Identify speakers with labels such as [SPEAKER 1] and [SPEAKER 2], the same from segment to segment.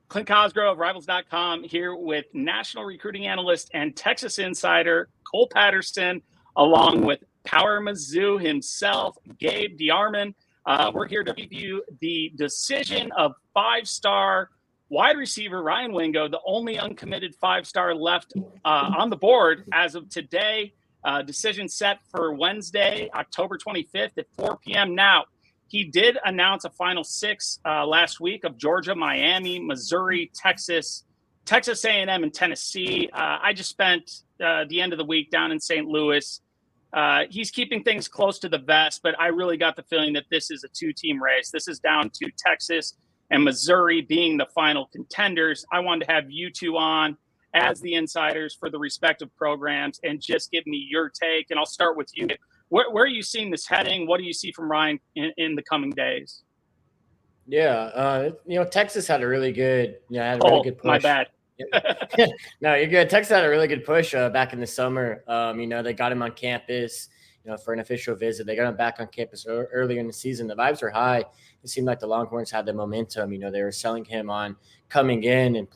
[SPEAKER 1] Clint Cosgrove, Rivals.com, here with national recruiting analyst and Texas insider Cole Patterson, along with PowerMizzou himself, Gabe, DeArmond. We're here to review the decision of five-star wide receiver Ryan Wingo, the only uncommitted five-star left on the board as of today. Decision set for Wednesday, October 25th at 4 p.m. Now, he did announce a final six last week of Georgia, Miami, Missouri, Texas A&M, and Tennessee. I just spent the end of the week down in St. Louis. He's keeping things close to the vest, but I really got the feeling that this is a two-team race. This is down to Texas and Missouri being the final contenders. I wanted to have you two on as the insiders for the respective programs and just give me your take. And I'll start with you. Where are you seeing this heading? What do you see from Ryan in the coming days?
[SPEAKER 2] Yeah, Texas had a really good, had a really good push.
[SPEAKER 1] My bad.
[SPEAKER 2] No, you're good. Texas had a really good push back in the summer. They got him on campus, for an official visit. They got him back on campus earlier in the season. The vibes were high. It seemed like the Longhorns had the momentum. They were selling him on coming in and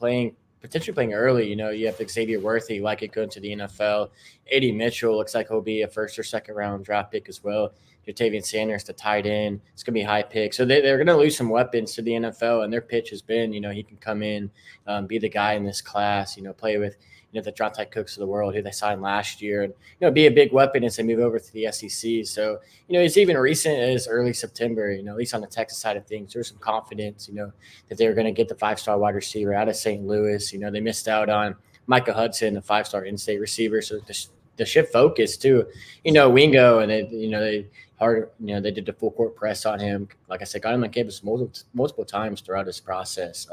[SPEAKER 2] potentially playing early. You have Xavier Worthy, like it going to the NFL. A.D. Mitchell looks like he'll be a first or second round draft pick as well. Jatavian Sanders, the tight end. It's going to be a high pick. So they're going to lose some weapons to the NFL, and their pitch has been, he can come in, be the guy in this class, play with, the Jonte Cooks of the world who they signed last year and, be a big weapon as they move over to the SEC. So, it's even recent as early September, at least on the Texas side of things, there's some confidence, that they were going to get the five-star wide receiver out of St. Louis. They missed out on Micah Hudson, the five-star in-state receiver. So the shift focus too, Wingo, and they did the full court press on him. Like I said, got him on campus multiple times throughout this process.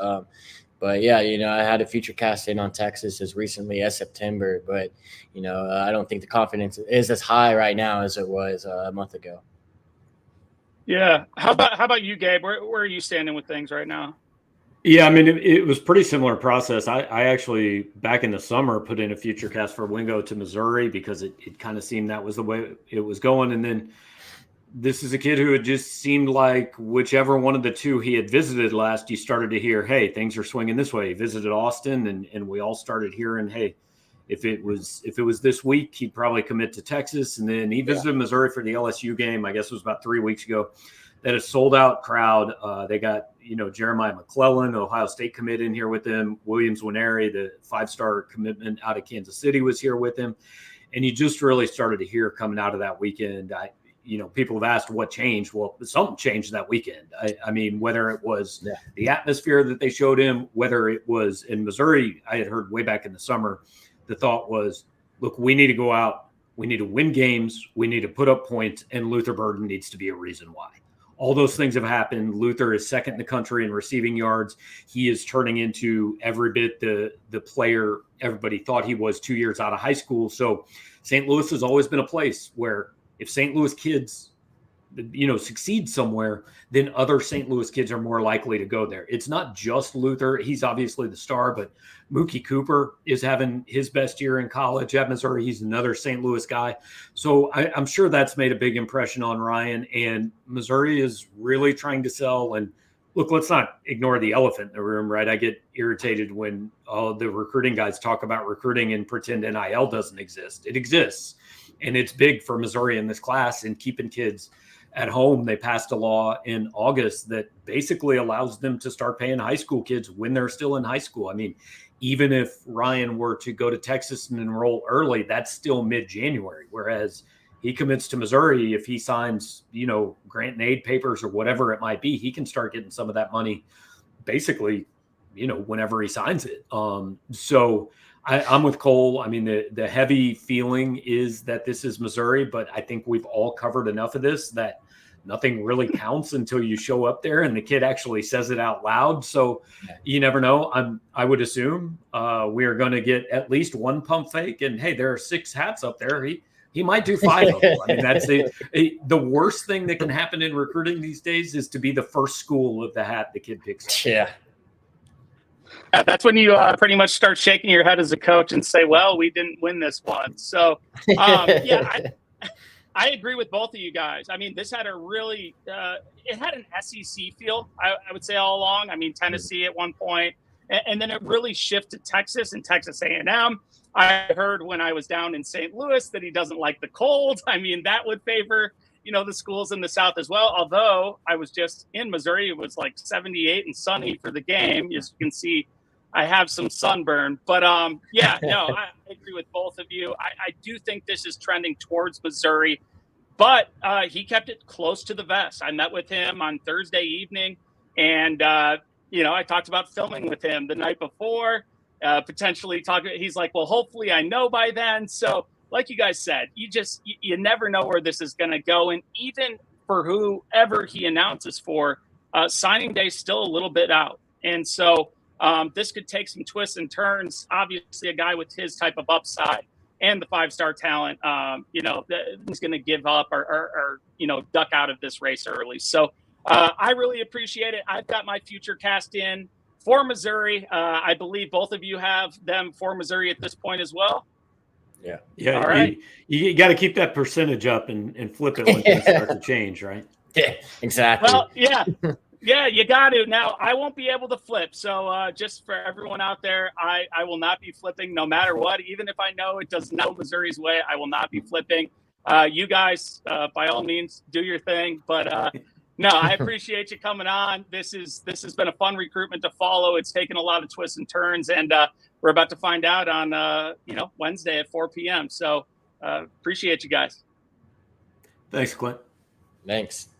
[SPEAKER 2] But yeah, I had a future cast in on Texas as recently as September, but I don't think the confidence is as high right now as it was a month ago.
[SPEAKER 1] Yeah. How about you, Gabe? Where are you standing with things right now?
[SPEAKER 3] Yeah, it was pretty similar process. I actually, back in the summer, put in a future cast for Wingo to Missouri because it kind of seemed that was the way it was going. And then this is a kid who had just seemed like whichever one of the two he had visited last, you started to hear, hey, things are swinging this way. He visited Austin, and we all started hearing, hey, if it was this week, he'd probably commit to Texas. And then he visited Missouri for the LSU game, I guess it was about 3 weeks ago. That a sold-out crowd. They got, Jeremiah McClellan, Ohio State commit in here with him. Williams Winery, the five-star commitment out of Kansas City, was here with him. And you just really started to hear coming out of that weekend. People have asked what changed. Well, something changed that weekend. Whether it was the atmosphere that they showed him, whether it was in Missouri, I had heard way back in the summer, the thought was, look, we need to go out. We need to win games. We need to put up points, and Luther Burden needs to be a reason why. All those things have happened. Luther is second in the country in receiving yards. He is turning into every bit the player everybody thought he was 2 years out of high school. So St. Louis has always been a place where if St. Louis kids, succeed somewhere, then other St. Louis kids are more likely to go there. It's not just Luther. He's obviously the star, but Mookie Cooper is having his best year in college at Missouri. He's another St. Louis guy. So I'm sure that's made a big impression on Ryan, and Missouri is really trying to sell. And look, let's not ignore the elephant in the room, right? I get irritated when all the recruiting guys talk about recruiting and pretend NIL doesn't exist. It exists, and it's big for Missouri in this class and keeping kids at home. They passed a law in August that basically allows them to start paying high school kids when they're still in high school. Even if Ryan were to go to Texas and enroll early, that's still mid-January. Whereas he commits to Missouri, if he signs, grant and aid papers or whatever it might be, he can start getting some of that money basically, whenever he signs it. So I'm with Cole. The heavy feeling is that this is Missouri, but I think we've all covered enough of this that nothing really counts until you show up there and the kid actually says it out loud. So you never know. I would assume we are going to get at least one pump fake. And hey, there are 6 hats up there. He might do 5 of them. That's the worst thing that can happen in recruiting these days is to be the first school of the hat the kid picks up.
[SPEAKER 2] Yeah.
[SPEAKER 1] That's when you pretty much start shaking your head as a coach and say, well, we didn't win this one. So, I agree with both of you guys. This had a really it had an SEC feel, I would say, all along. Tennessee at one point And then it really shifted Texas and Texas A&M. I heard when I was down in St. Louis that he doesn't like the cold. I mean, that would favor, the schools in the South as well. Although I was just in Missouri, it was like 78 and sunny for the game. As you can see, I have some sunburn. But I agree with both of you. I do think this is trending towards Missouri. But he kept it close to the vest. I met with him on Thursday evening, and, I talked about filming with him the night before, potentially talking. He's like, well, hopefully I know by then. So like you guys said, you never know where this is going to go. And even for whoever he announces for, signing day is still a little bit out. And so this could take some twists and turns. Obviously, a guy with his type of upside and the 5-star talent, he's going to give up or duck out of this race early. So I really appreciate it. I've got my future cast in for Missouri. I believe both of you have them for Missouri at this point as well.
[SPEAKER 3] Yeah.
[SPEAKER 1] All right.
[SPEAKER 3] You got to keep that percentage up and flip it when things start to change, right?
[SPEAKER 2] Yeah, exactly.
[SPEAKER 1] Well, yeah. Yeah, you got to. Now, I won't be able to flip. So just for everyone out there, I will not be flipping no matter what. Even if I know it does not Missouri's way, I will not be flipping. You guys, by all means, do your thing. But no, I appreciate you coming on. This has been a fun recruitment to follow. It's taken a lot of twists and turns, and we're about to find out on Wednesday at 4 p.m. So appreciate you guys.
[SPEAKER 3] Thanks, Clint.
[SPEAKER 2] Thanks.